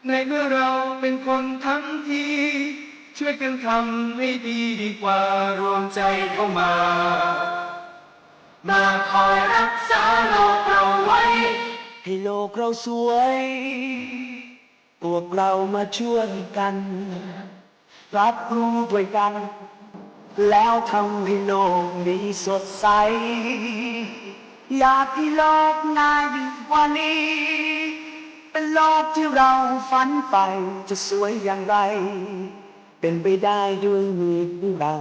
ในเมื่อเราเป็นคนทั้งทีช่วยกันทำให้ดีดีกว่ารวมใจเข้ามาคอยรักษาโลกเราไว้ให้โลกเราสวยพวกเรามาช่วยกันรับรู้ด้วยกันแล้วทำให้โลกนี้สดใสอยากให้โลกน่าอยู่กว่านี้เป็นโลกที่เราฝันใฝ่จะสวยอย่างไรเป็นไปได้ด้วยมือของเรา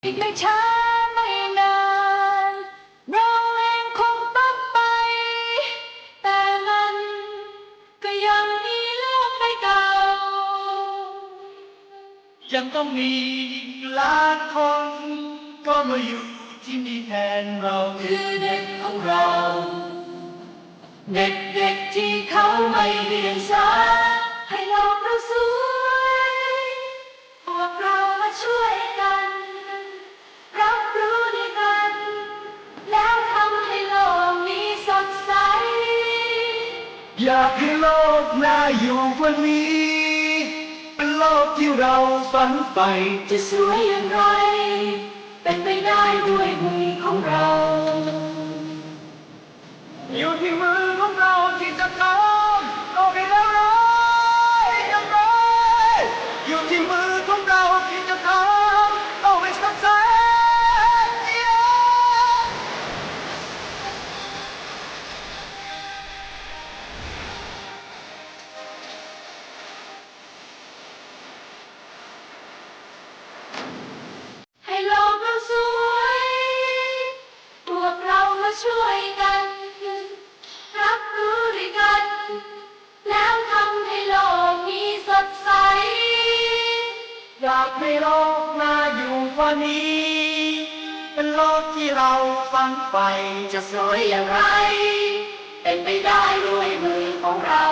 อีกไม่ช้าไม่นานเราเองคงต้องไปแต่มันก็ยังมีโลกใบเก่ายังต้องมีล้านคนก็มาอยู่ที่นี่แทนเราคือเด็กของเราเด็กๆที่เขาไม่เรียนสายให้โลกเราสวยพวกเรามาช่วยกันรับรู้ด้วยกันแล้วทำให้โลกนี้สดใสอยากให้โลกน่าอยู่กว่านี้เป็นโลกที่เราฝันใฝ่จะสวยอย่างไรเป็นไปได้ด้วยมือของเราอยู่ที่มือของเราที่จะทำโลกให้เราร้ายอย่างไรอยู่ที่มือของเราที่จะทำโลกให้สดใสให้โลกเราสวยพวกเรามาช่วยกันรับรู้ด้วยกันแล้วทำให้โลกนี้สดใสอยากให้โลกน่าอยู่กว่านี้เป็นโลกที่เราฝันใฝ่จะสวยอย่างไรเป็นไปได้ด้วยมือของเรา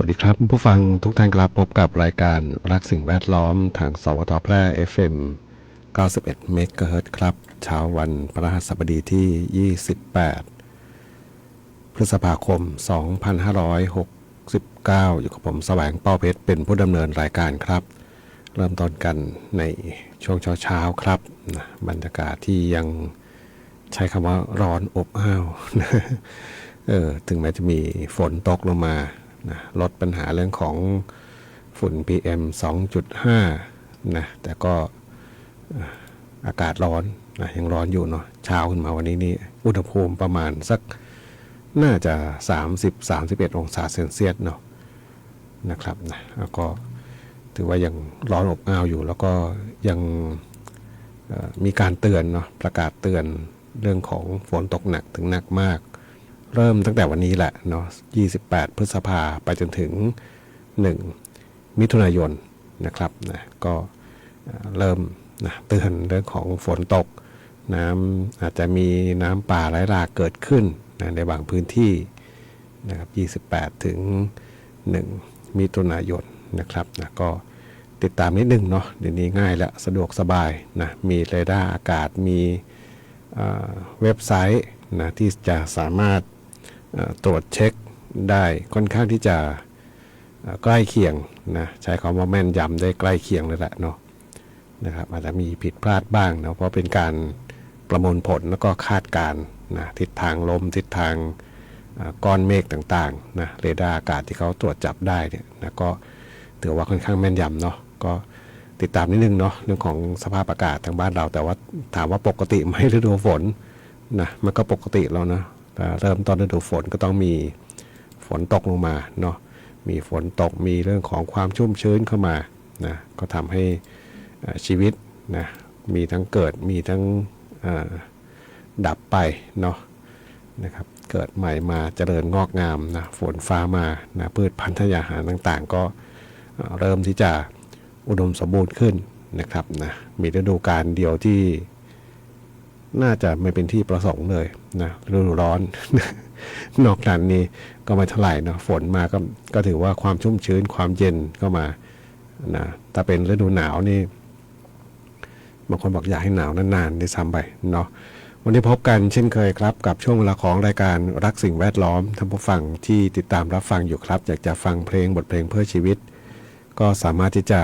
สวัสดีครับผู้ฟังทุกท่านครับพบกับรายการรักสิ่งแวดล้อมทางสวทแพร่ FM 91 เมกะเฮิรตซ์ครับเช้าวันพฤหัสบดีที่ 28 พฤษภาคม 2569 อยู่กับผมแสวงเป้าเพชรเป็นผู้ดำเนินรายการครับเริ่มต้นกันในช่วงเช้าๆครับบรรยากาศที่ยังใช้คำว่าร้อนอบอ้าวถึงแม้จะมีฝนตกลงมาลดปัญหาเรื่องของฝุ่น PM 2.5 นะแต่ก็อากาศร้อนนะยังร้อนอยู่เนาะเช้าขึ้นมาวันนี้นี่อุณหภูมิประมาณสักน่าจะ 30-31 องศาเซลเซียสเนาะนะครับนะแล้วก็ถือว่ายังร้อนอบอ้าวอยู่แล้วก็ยังมีการเตือนเนาะประกาศเตือนเรื่องของฝนตกหนักถึงหนักมากเริ่มตั้งแต่วันนี้แหละเนาะ28 พฤษภาไปจนถึง1 มิถุนายนนะครับนะก็เริ่มนะเตือนเรื่องของฝนตกน้ำอาจจะมีน้ำป่าไหลหลากเกิดขึ้นนะในบางพื้นที่นะครับ28 ถึง 1 มิถุนายนนะครับนะก็ติดตามนิดนึงเนาะเดี๋ยวนี้ง่ายและสะดวกสบายนะมีเรดาร์อากาศมีเว็บไซต์นะที่จะสามารถตรวจเช็คได้ค่อนข้างที่จะ ใกล้เคียงนะใช้คำว่าแม่นยำได้ใกล้เคียงเลยแหละเนาะนะครับอาจจะมีผิดพลาดบ้างนะเพราะเป็นการประมวลผลแล้วก็คาดการณ์นะทิศทางลมทิศทางก้อนเมฆต่างๆนะเรดาร์อากาศที่เขาตรวจจับได้เนี่ยนะก็ถือว่าค่อนข้างแม่นยำเนาะก็ติดตามนิดนึงเนาะเรื่องของสภาพอากาศทางบ้านเราแต่ว่าถามว่าปกติไหมฤดูฝนนะมันก็ปกติแล้วนะเริ่มต้นฤดูฝนก็ต้องมีฝนตกลงมาเนาะมีฝนตกมีเรื่องของความชุ่มชื้นเข้ามานะก็ทำให้ชีวิตนะมีทั้งเกิดมีทั้งดับไปเนาะนะครับเกิดใหม่มาเจริญงอกงามนะฝนฟ้ามานะพืชพันธุ์ธัญญาหารต่างๆก็เริ่มที่จะอุดมสมบูรณ์ขึ้นนะครับนะมีฤดูกาลเดียวที่น่าจะไม่เป็นที่ประสงค์เลยนะฤดูร้อน นอกจากนี้ก็ไม่เท่าไหร่เนาะฝนมาก็ถือว่าความชุ่มชื้นความเย็นก็มานะถ้าเป็นฤดูหนาวนี่บางคนบอกอยากให้หนาวนานๆได้ซ้ำไปเนาะวันนี้พบกันเช่นเคยครับกับช่วงเวลาของรายการรักสิ่งแวดล้อมท่านผู้ฟังที่ติดตามรับฟังอยู่ครับอยากจะฟังเพลงบทเพลงเพื่อชีวิตก็สามารถที่จะ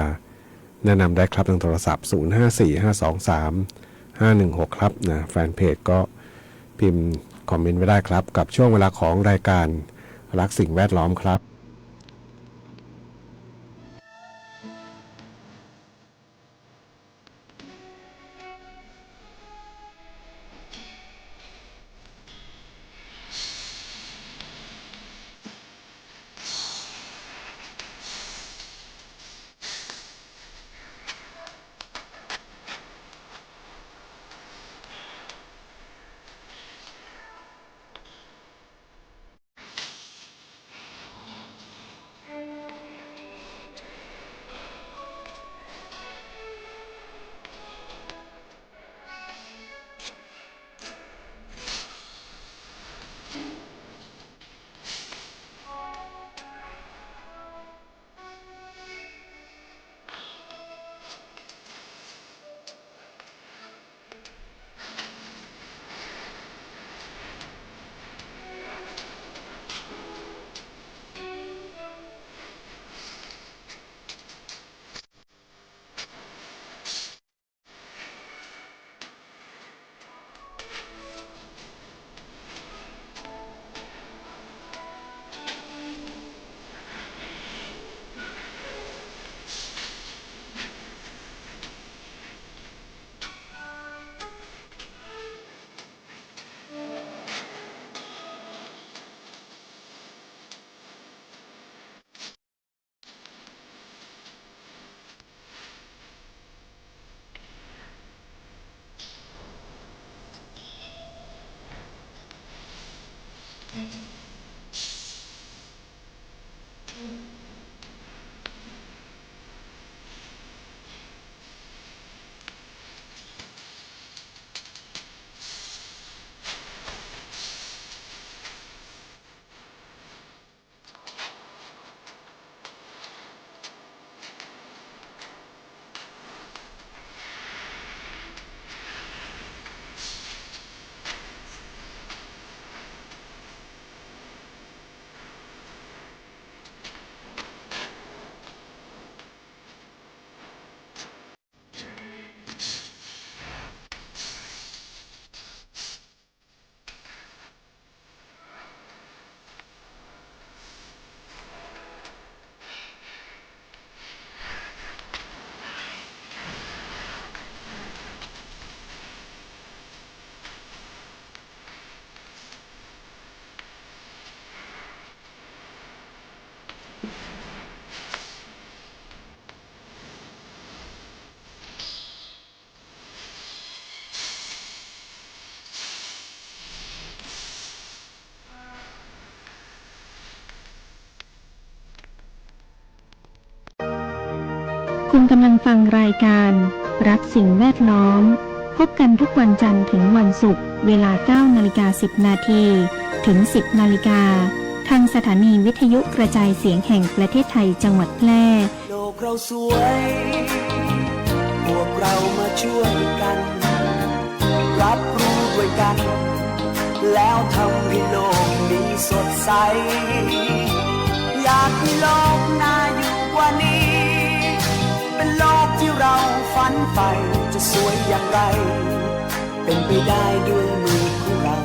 แนะนำได้ครับทางโทรศัพท์0545235516ครับนะแฟนเพจก็พิมพ์คอมเมนต์ไว้ได้ครับกับช่วงเวลาของรายการรักสิ่งแวดล้อมครับคุณกำลังฟังรายการรักสิ่งแวดล้อมพบกันทุกวันจันทร์ถึงวันศุกร์เวลา 9:10 นาทีถึง 10 นาฬิกาทางสถานีวิทยุกระจายเสียงแห่งประเทศไทยจังหวัดแพร่โลกเราสวยพวกเรามาช่วยกันรับรู้ด้วยกันแล้วทำให้โลกนี้สดใสอยากให้โลกนั้น ฝันใฝ่จะสวยอย่างไรเป็นไปได้ด้วยมือของเรา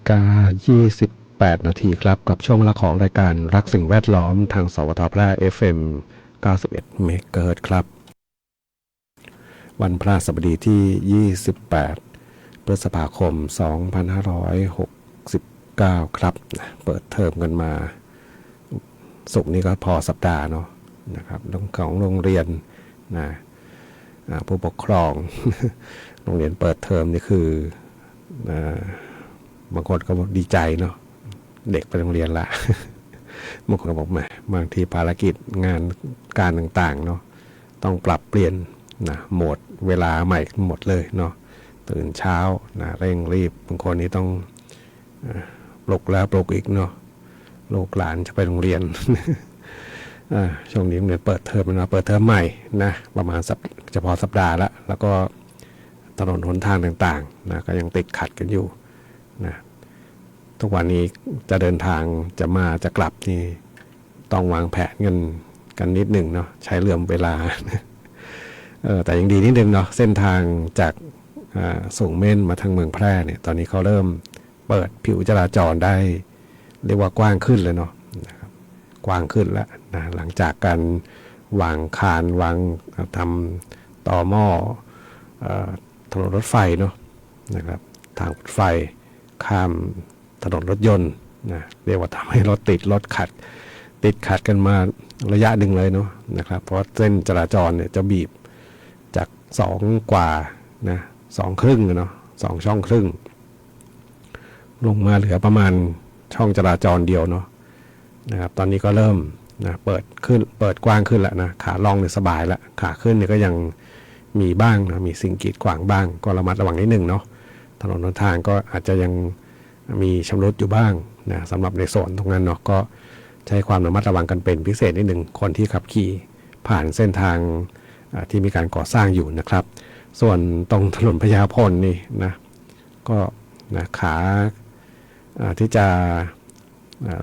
9:28 นาทีครับกับช่วงเวลาของรายการรักสิ่งแวดล้อมทางสวทแพร่ FM 91 เมกะเฮิรตซ์ครับวันพฤหัสบดีที่ 28 พฤษภาคม 2569 ครับเปิดเทอมกันมาศุกร์นี้ก็พอสัปดาห์เนาะนะครับของโรงเรียนนะผู้ปกครอง โรงเรียนเปิดเทอมนี่คือบางคนก็ดีใจเนาะเด็กไปโรงเรียนละ บางคนก็บอกแหมบางทีภารกิจงานการต่างๆเนาะต้องปรับเปลี่ยนนะโหมดเวลาใหม่หมดเลยเนาะตื่นเช้านะเร่งรีบบางคนนี้ต้องปลุกแล้วปลุกอีกเนาะ ลูกหลานจะไปโรงเรียน ช่วงนี้โรงเรียนเปิดเทอมนะเปิดเทอมใหม่นะประมาณเฉพาะสัปดาห์ละแล้วก็ถนนหนทางต่างๆนะก็ยังติดขัดกันอยู่นะทุกวันนี้จะเดินทางจะกลับนี่ต้องวางแผนกันนิดหนึ่งเนาะใช้เรื่องเวลา แต่ยังดีนิดนึงเนาะเส้นทางจากสูงเม่นมาทางเมืองแพร่เนี่ยตอนนี้เขาเริ่มเปิดผิวจราจรได้เรียกว่ากว้างขึ้นเลยเนาะนะครับกว้างขึ้นแล้วนะหลังจากการวางคานวางทำต่อหม้อถนนรถไฟเนาะนะครับทางรถไฟข้ามถนนรถยนต์นะเรียกว่าทำให้รถติดขัดกันมาระยะหนึ่งเลยเนาะนะครับเพราะเส้นจราจรเนี่ยจะบีบจาก2 กว่านะ2 ครึ่งเนาะ2 ช่องครึ่งลงมาเหลือประมาณช่องจราจรเดียวเนาะนะครับตอนนี้ก็เริ่มนะเปิดกว้างขึ้นแล้วนะขาล่องเนี่ยสบายแล้วขาขึ้นเนี่ยก็ยังมีบ้างนะมีสิ่งกีดขวางบ้างก็ระมัดระวังนิดนึงเนาะถนนหนทางก็อาจจะยังมีชำรุดอยู่บ้างนะสำหรับในโซนตรงนั้นเนาะก็ใช้ความระมัดระวังกันเป็นพิเศษนิดหนึ่งคนที่ขับขี่ผ่านเส้นทางที่มีการก่อสร้างอยู่นะครับส่วนตรงถนนพญาพลนี่นะก็นะขาที่จะ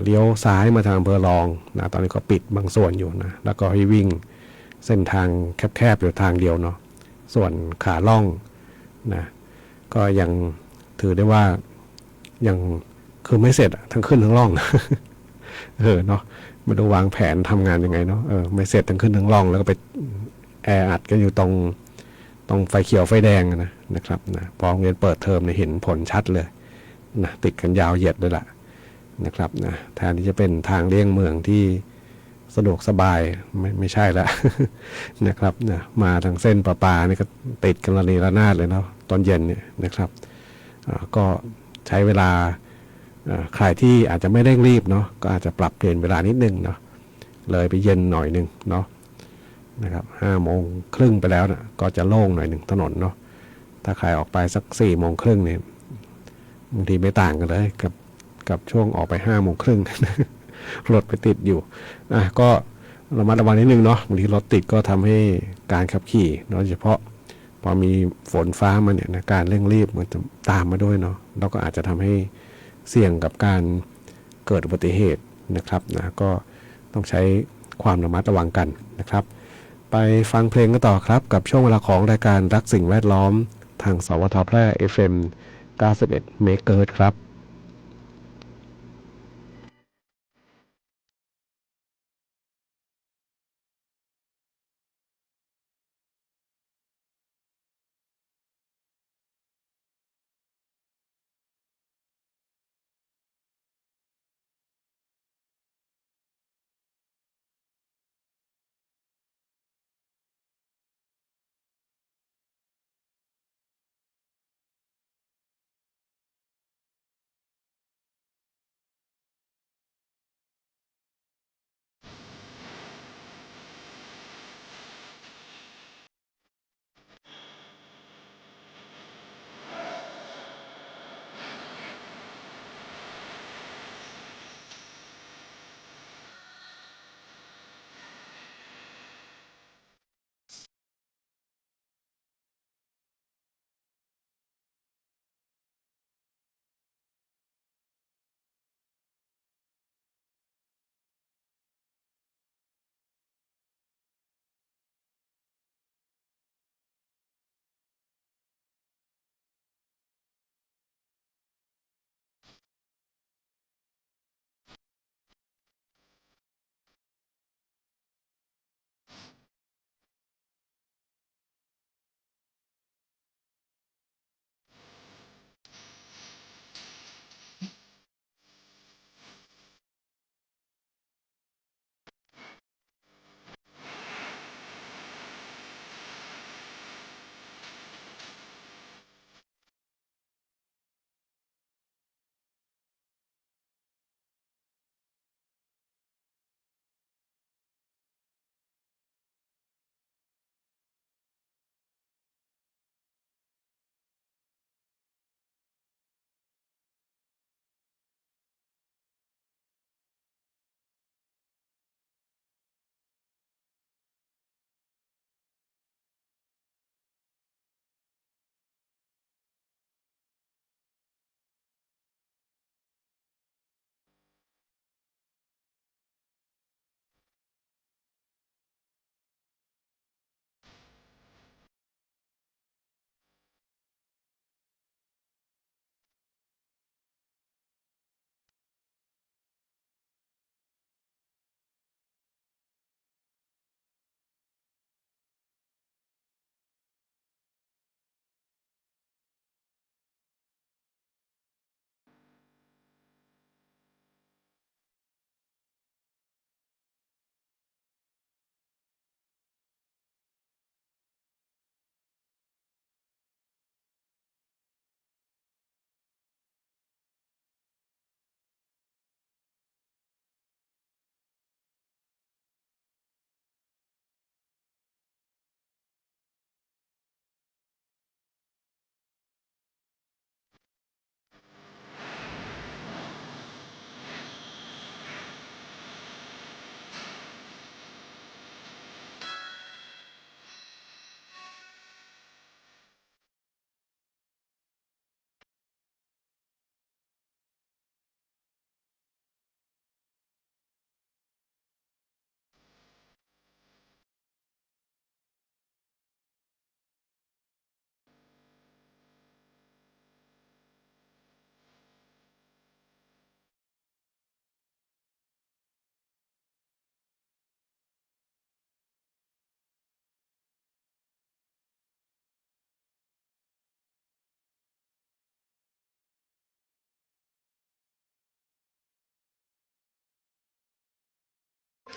เลี้ยวซ้ายมาทางอำเภอรองนะตอนนี้ก็ปิดบางส่วนอยู่นะแล้วก็ให้วิ่งเส้นทางแคบๆอยู่ทางเดียวเนาะส่วนขาล่องนะก็ยังถือได้ว่ายังคือไม่เสร็จทั้งขึ้นทั้งล่อง เนาะมาดูวางแผนทำงานยังไงเนาะไม่เสร็จทั้งขึ้นทั้งล่องแล้วก็ไปแออัดกันอยู่ตรงไฟเขียวไฟแดงนะครับนะพอโรงเรียนเปิดเทอมเนี่ยเห็นผลชัดเลยนะติดกันยาวเหยียดเลยล่ะนะครับนะแทนที่จะเป็นทางเลี่ยงเมืองที่สะดวกสบายไม่ใช่แล้ว นะครับนะมาทางเส้นประปานี่ก็ติดกันระนาดเลยเนาะตอนเย็นเนี่ยนะครับก็ใช้เวลาใครที่อาจจะไม่เร่งรีบเนาะก็อาจจะปรับเปลี่ยนเวลานิดนึงเนาะเลยไปเย็นหน่อยนึงเนาะนะครับ5 โมงครึ่งไปแล้วนะก็จะโล่งหน่อยหนึ่งถนนเนาะถ้าใครออกไปสัก4 โมงครึ่งเนี่ยบางทีไม่ต่างกันเลยกับช่วงออกไป5 โมงครึ่ง รถไปติดอยู่ก็ระมัดระวังนิดนึงเนาะบางทีรถติดก็ทำให้การขับขี่โดยเฉพาะพอมีฝนฟ้ามาเนี่ยนะการเร่งรีบมันจะตามมาด้วยเนาะแล้วก็อาจจะทำให้เสี่ยงกับการเกิดอุบัติเหตุนะครับนะก็ต้องใช้ความระมัดระวังกันนะครับไปฟังเพลงกันต่อครับกับช่วงเวลาของรายการรักสิ่งแวดล้อมทางสวทแพร่ FM 91 เมกะเฮิรตซ์ครับ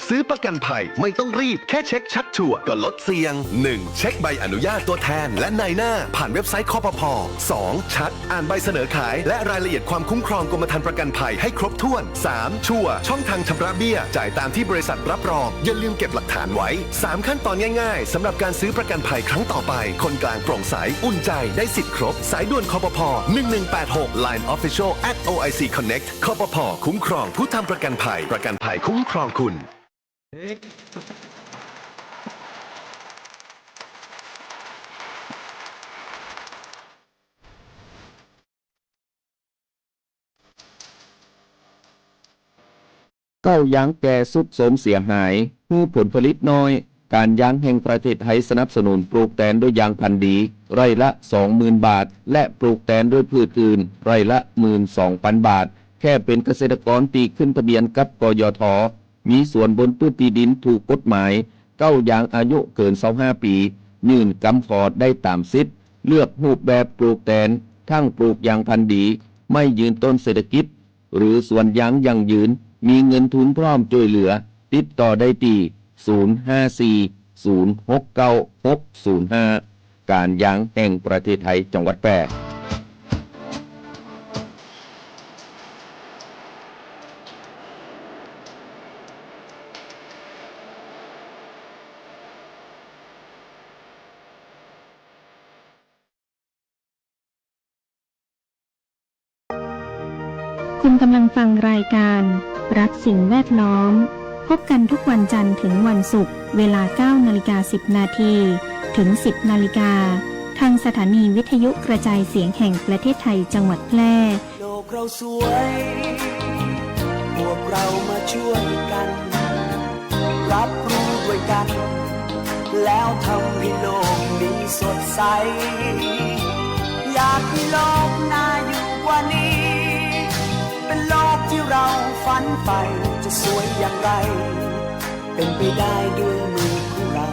ซื้อประกันภัยไม่ต้องรีบแค่เช็คชัดชัวร์ก็ลดเสี่ยง 1. เช็คใบอนุญาตตัวแทนและนายหน้าผ่านเว็บไซต์คปภ 2. ชัดอ่านใบเสนอขายและรายละเอียดความคุ้มครองกรมธรรม์ประกันภัยให้ครบถ้วน 3. ชัวร์ช่องทางชำระเบี้ยจ่ายตามที่บริษัทรับรองอย่าลืมเก็บหลักฐานไว้ 3 ขั้นตอนง่ายๆสำหรับการซื้อประกันภัยครั้งต่อไปคนกลางโปร่งใสอุ่นใจได้สิทธิ์ครบสายด่วนคปภ 1186 Line Official @OIC Connect คปภคุ้มครองผู้ทำประกันภัยคุ้มครองคุณ เก้ายางแก่สุดโทรมเสียหายผู้ผลผลิตน้อย การยางแห่งประเทศไทยสนับสนุนปลูกแตนด้วยยางพันธุ์ดีไร่ละ 20,000 บาท และปลูกแตนด้วยพืชอื่นไร่ละ 12,000 บาท แค่เป็นเกษตรกรตีขึ้นทะเบียนกับกยท.มีส่วนบนพื้นที่ดินถูกกฎหมายเก้ายางอายุเกิน 25 ปียื่นกำขอดได้ตามสิทธิ์เลือกรูปแบบปลูกแตนทั้งปลูกยางพันธุ์ดีไม่ยืนต้นเศรษฐกิจหรือสวนยางยั่งยืนมีเงินทุนพร้อมช่วยเหลือติดต่อได้ที่054-069-605 การยางแห่งประเทศไทยจังหวัดแพร่คุณกำลังฟังรายการรักสิ่งแวดล้อมพบกันทุกวันจันทร์ถึงวันศุกร์เวลา 9:10 นาทีถึง 10 นาฬิกาทางสถานีวิทยุกระจายเสียงแห่งประเทศไทยจังหวัดแพร่ โลกเราสวยพวกเรามาช่วยกัน รับรู้ด้วยกัน แล้วทำให้โลกนี้สดใส อยากให้โลกน่าอยู่กว่านี้ เป็นโลกที่เราฝันใฝ่จะสวยอย่างไร เป็นไปได้ด้วยมือของเรา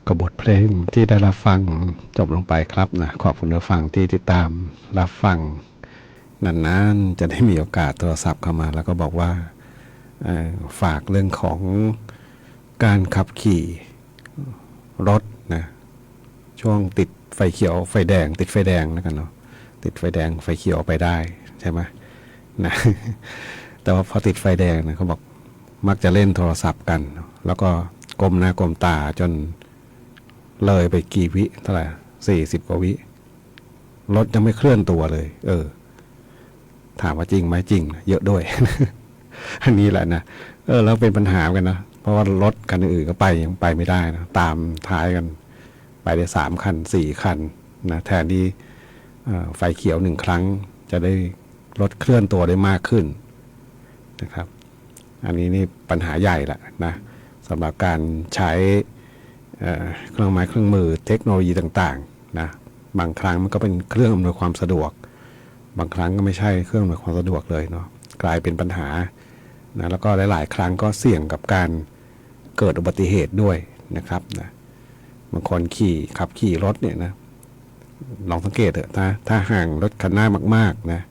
กับบทเพลงที่ได้รับฟังจบลงไปครับนะขอบคุณผู้ฟังที่ติดตามรับฟังนานๆจะได้มีโอกาสโทรศัพท์เข้ามาแล้วก็บอกว่าฝากเรื่องของการขับขี่รถนะช่วงติดไฟเขียวไฟแดงติดไฟแดงแล้วกันเนาะติดไฟแดงไฟเขียวไปได้ใช่ไหมนะ แต่ว่าพอติดไฟแดงนะเขาบอกมักจะเล่นโทรศัพท์กันแล้วก็ก้มหน้าก้มตาจนเลยไปกี่วิเท่าไหร่40 กว่าวิรถยังไม่เคลื่อนตัวเลยถามว่าจริงไหมจริงเยอะด้วย อันนี้แหละนะแล้วเป็นปัญหากันนะเพราะว่ารถคันอื่นก็ไปยังไปไม่ได้นะตามท้ายกันไปได้3 คัน 4 คันนะแทนที่ไฟเขียว1 ครั้งจะได้รถเคลื่อนตัวได้มากขึ้นนะครับอันนี้นี่ปัญหาใหญ่แหละนะสำหรับการใช้เครื่องไม้เครื่องมือเทคโนโลยีต่างๆนะบางครั้งมันก็เป็นเครื่องอำนวยความสะดวกบางครั้งก็ไม่ใช่เครื่องอำนวยความสะดวกเลยเนาะกลายเป็นปัญหานะแล้วก็หลายๆครั้งก็เสี่ยงกับการเกิดอุบัติเหตุด้วยนะครับนะบางคนขับขี่รถเนี่ยนะลองสังเกตเถอะถ้าห่างรถคันหน้ามากๆนะ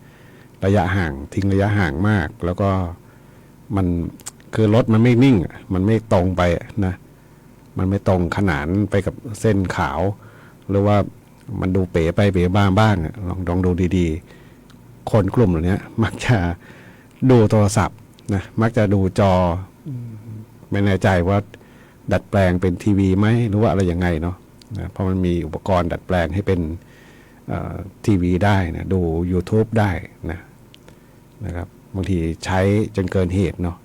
ระยะห่างทิ้งระยะห่างมากแล้วก็มันคือรถมันไม่นิ่งมันไม่ตรงไปนะมันไม่ตรงขนานไปกับเส้นขาวหรือว่ามันดูเป๋ไปเป๋บ้างลองดูดีๆคนกลุ่มเหล่านี้มักจะดูโทรศัพท์นะมักจะดูจอไม่แน่ใจว่าดัดแปลงเป็นทีวีไหมหรือว่าอะไรยังไงเนาะนะเพราะมันมีอุปกรณ์ดัดแปลงให้เป็นทีวีได้นะดู YouTube ได้นะครับบางทีใช้จนเกินเหตุเนาะ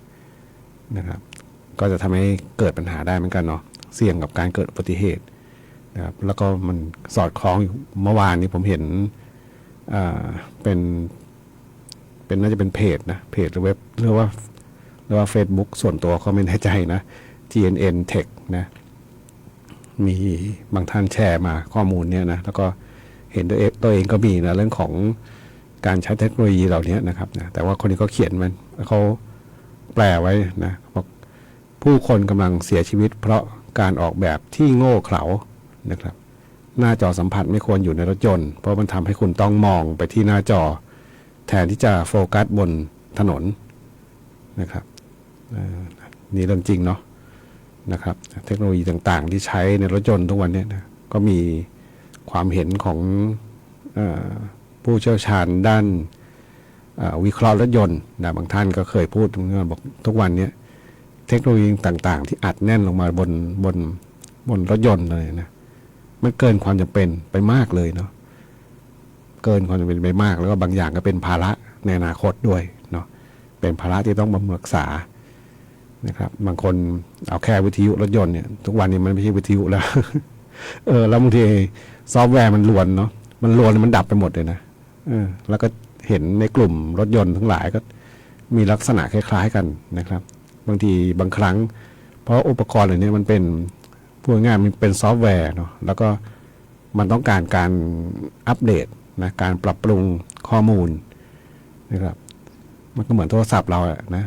นะครับก็จะทำให้เกิดปัญหาได้เหมือนกันเนาะเสี่ยงกับการเกิดอุบัติเหตุนะครับแล้วก็มันสอดคล้องเมื่อวานนี้ผมเห็นเป็นน่าจะเป็นเพจนะเพจหรือเว็บหรือว่า Facebook ส่วนตัวเขาไม่แน่ใจนะ GNN Tech นะมีบางท่านแชร์มาข้อมูลเนี่ยนะแล้วก็เห็นตัวเองก็มีนะเรื่องของการใช้เทคโนโลยีเหล่านี้นะครับนะแต่ว่าคนนี้ก็เขียนมันเขาแปลไว้นะบอกผู้คนกำลังเสียชีวิตเพราะการออกแบบที่โง่เขลานะครับหน้าจอสัมผัสไม่ควรอยู่ในรถยนต์เพราะมันทำให้คุณต้องมองไปที่หน้าจอแทนที่จะโฟกัสบนถนนนะครับนี่เรื่องจริงเนาะนะครับเทคโนโลยีต่างๆที่ใช้ในรถยนต์ทุกวันนี้นะก็มีความเห็นของผู้เชี่ยวชาญด้านวิเคราะห์รถยนต์นะบางท่านก็เคยพูดบอกทุกวันนี้เทคโนโลยีต่างๆที่อัดแน่นลงมาบนรถยนต์เลยนะมันเกินความจำเป็นไปมากเลยเนาะเกินความจำเป็นไปมากแล้วก็บางอย่างก็เป็นภาระในอนาคตด้วยเนาะเป็นภาระที่ต้องบำรุงรักษานะครับบางคนเอาแค่วิทยุรถยนต์เนี่ยทุกวันนี้มันไม่ใช่วิทยุแล้ว แล้วบางทีซอฟต์แวร์มันล้วนเนาะมันดับไปหมดเลยนะแล้วก็เห็นในกลุ่มรถยนต์ทั้งหลายก็มีลักษณะคล้ายๆกันนะครับบางทีบางครั้งเพราะอุปกรณ์เหล่านี้มันเป็นพูดง่ายมันเป็นซอฟต์แวร์เนาะแล้วก็มันต้องการอัปเดตนะการปรับปรุงข้อมูลนะครับมันก็เหมือนโทรศัพท์เราอะนะ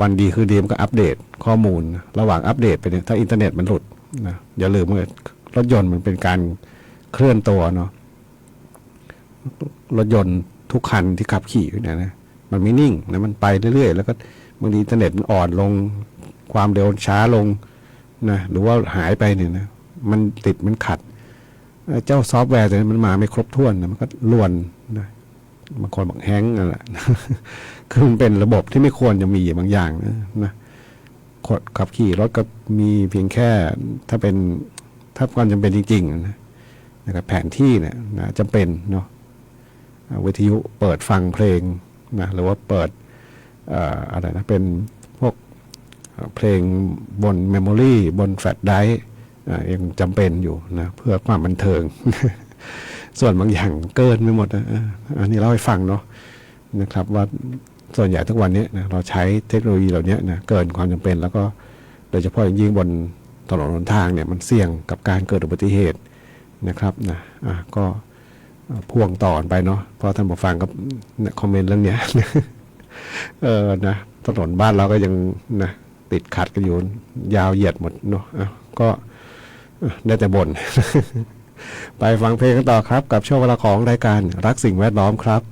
วันดีคือดีมันก็อัปเดตข้อมูลระหว่างอัปเดตไปเนี่ยถ้าอินเทอร์เน็ตมันหลุดนะอย่าลืมว่ารถยนต์มันเป็นการเคลื่อนตัวเนาะรถยนต์ทุกคันที่ขับขี่อยู่เนี่ยนะมันไม่นิ่งนะมันไปเรื่อยๆแล้วก็บางทีอินเทอร์เน็ตมันอ่อนลงความเร็วช้าลงนะหรือว่าหายไปเนี่ยนะมันติดมันขัดเจ้าซอฟต์แวร์ตัวนี้มันมาไม่ครบถ้วนนะมันก็ล้วนนะบางคนบอกแฮงก์นั่นแหละ คือมันเป็นระบบที่ไม่ควรจะมีบางอย่างนะขับขี่รถก็มีเพียงแค่ถ้าความจำเป็นจริงๆนะครับแผนที่เนี่ยนะจำเป็นเนาะวิทยุเปิดฟังเพลงนะหรือว่าเปิดอะไรนะเป็นพวกเพลงบนเมมโมรี่บนแฟลชไดรฟ์ยังจำเป็นอยู่นะเพื่อความบันเทิง ส่วนบางอย่างเกินไม่หมดนะอันนี้เล่าให้ฟังเนาะนะครับว่าส่วนใหญ่ทุกวันนี้นะเราใช้เทคโนโลยีเหล่านี้นะเกินความจำเป็นแล้วก็โดยเฉพาะอย่างยิ่งบนถนนหนทางเนี่ยมันเสี่ยงกับการเกิดอุบัติเหตุนะครับนะก็พ่วงต่อไปเนาะเพราะท่านผู้ฟังก็คอมเมนต์เรื่องนี้ นะถนนบ้านเราก็ยังนะติดขัดกันอยู่ยาวเหยียดหมดเนาะก็ ก็ได้แต่บ่น ไปฟังเพลงกันต่อครับกับช่วงเวลาของรายการรักสิ่งแวดล้อมครับ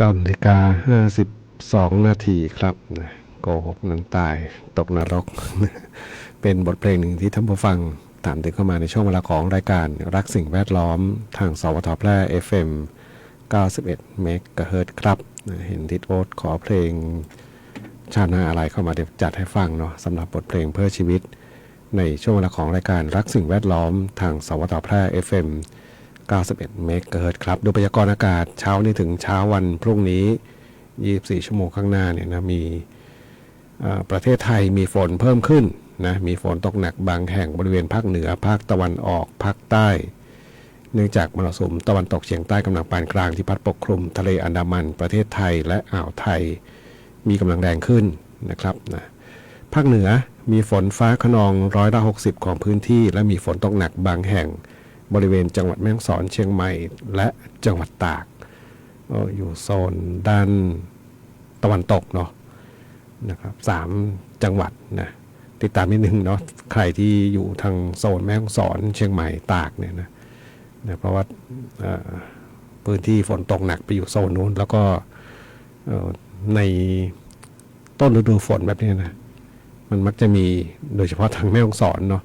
9:52 นาทีครับโกหกนั้นตายตกนรก เป็นบทเพลงหนึ่งที่ท่านผู้ฟังตามติดเข้ามาในช่วงเวลาของรายการรักสิ่งแวดล้อมทางสวทแพร่ FM 91 เมกะเฮิรตซ์ครับเห็นทิดโอ๊ตขอเพลงชาติหน้าอะไรเข้ามาเดี๋ยวจัดให้ฟังเนาะสำหรับบทเพลงเพื่อชีวิต ในช่วงเวลาของรายการรักสิ่งแวดล้อมทางสวทแพร่ FM 91 เมกะเฮิรตซ์ครับดูพยากรณ์อากาศเช้านี้ถึงเช้าวันพรุ่งนี้24 ชั่วโมงข้างหน้าเนี่ยนะมีประเทศไทยมีฝนเพิ่มขึ้นนะมีฝนตกหนักบางแห่งบริเวณภาคเหนือภาคตะวันออกภาคใต้เนื่องจากมรสุมตะวันตกเฉียงใต้กำลังปานกลางที่พัดปกคลุมทะเลอันดามันประเทศไทยและอ่าวไทยมีกำลังแรงขึ้นนะครับนะภาคเหนือมีฝนฟ้าคะนอง60%ของพื้นที่และมีฝนตกหนักบางแห่งบริเวณจังหวัดแม่ฮ่องสอนเชียงใหม่และจังหวัดตากอยู่โซนด้านตะวันตกเนาะนะครับ3จังหวัดนะติดตามนิดนึงเนาะใครที่อยู่ทางโซนแม่ฮ่องสอนเชียงใหม่ตากเนี่ยนะเพราะว่าพื้นที่ฝนตกหนักไปอยู่โซนนู้นแล้วก็ในต้นฤดูฝนแบบนี้นะมันมักจะมีโดยเฉพาะทางแม่ฮ่องสอนเนาะ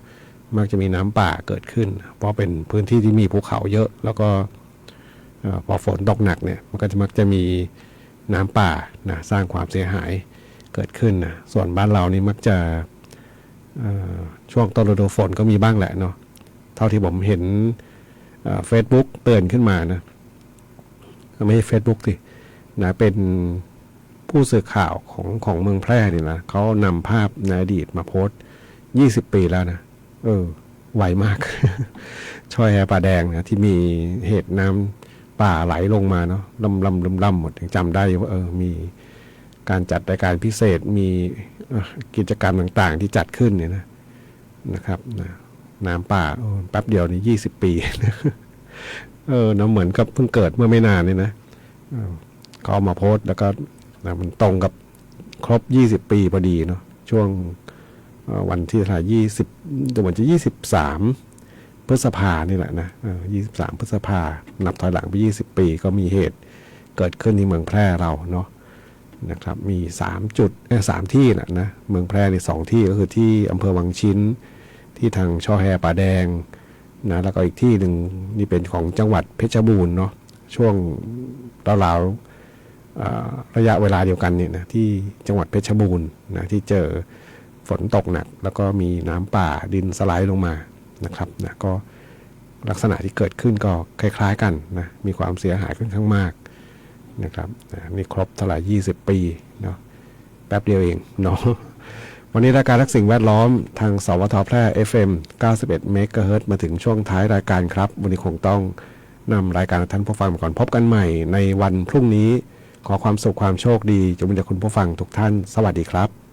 มักจะมีน้ำป่าเกิดขึ้นเพราะเป็นพื้นที่ที่มีภูเขาเยอะแล้วก็พอฝนตกหนักเนี่ยมันก็จะมักจะมีน้ำป่านะสร้างความเสียหายเกิดขึ้นนะส่วนบ้านเรานี่มักจะช่วงต้นฤดูฝนก็มีบ้างแหละเนาะเท่าที่ผมเห็นFacebook เตือนขึ้นมานะไม่ใช่ Facebook สินะเป็นผู้สื่อข่าวของเมืองแพร่นี่นะเขานำภาพในอดีตมาโพสต์20 ปีแล้วนะไวมาก ช่อยแฮป่าแดงนะที่มีเหตุน้ำป่าไหลลงมาเนาะล่ำหมดยังจำได้ว่ามีการจัดรายการพิเศษมีกิจกรรมต่างๆที่จัดขึ้นเนี่ยนะครับน้ำป่าแป๊บเดียวนี่20 ปีน้ำเหมือนกับเพิ่งเกิดเมื่อไม่นานนี่นะเขาเอามาโพสต์แล้วก็มันตรงกับครบ20 ปีพอดีเนาะช่วงวันที่เท่าไหร่20วันที่23 พฤษภานี่แหละนะ23 พฤษภานับถอยหลังไป20 ปีก็มีเหตุเกิดขึ้นที่เมืองแพร่เราเนาะนะครับมี3จุด3ที่นะเมืองแพร่นี่2ที่ก็คือที่อำเภอวังชิ้นที่ทางช่อแฮป่าแดงนะแล้วก็อีกที่หนึ่งนี่เป็นของจังหวัดเพชรบูรณ์เนาะช่วงราวระยะเวลาเดียวกันเนี่ยนะที่จังหวัดเพชรบูรณ์นะที่เจอฝนตกหนักแล้วก็มีน้ำป่าดินสไลด์ลงมานะครับนะก็ลักษณะที่เกิดขึ้นก็คล้ายๆกันนะมีความเสียหายค่อนข้างมากนะครับนี่ครบเท่าไหร่20 ปีเนาะแป๊บเดียวเองเนาะวันนี้รายการรักสิ่งแวดล้อมทางสวทแพร่ FM 91 เมกะเฮิรตซ์มาถึงช่วงท้ายรายการครับวันนี้คงต้องนำรายการท่านผู้ฟังก่อนพบกันใหม่ในวันพรุ่งนี้ขอความสุขความโชคดีจงมีแด่คุณผู้ฟังทุกท่านสวัสดีครับ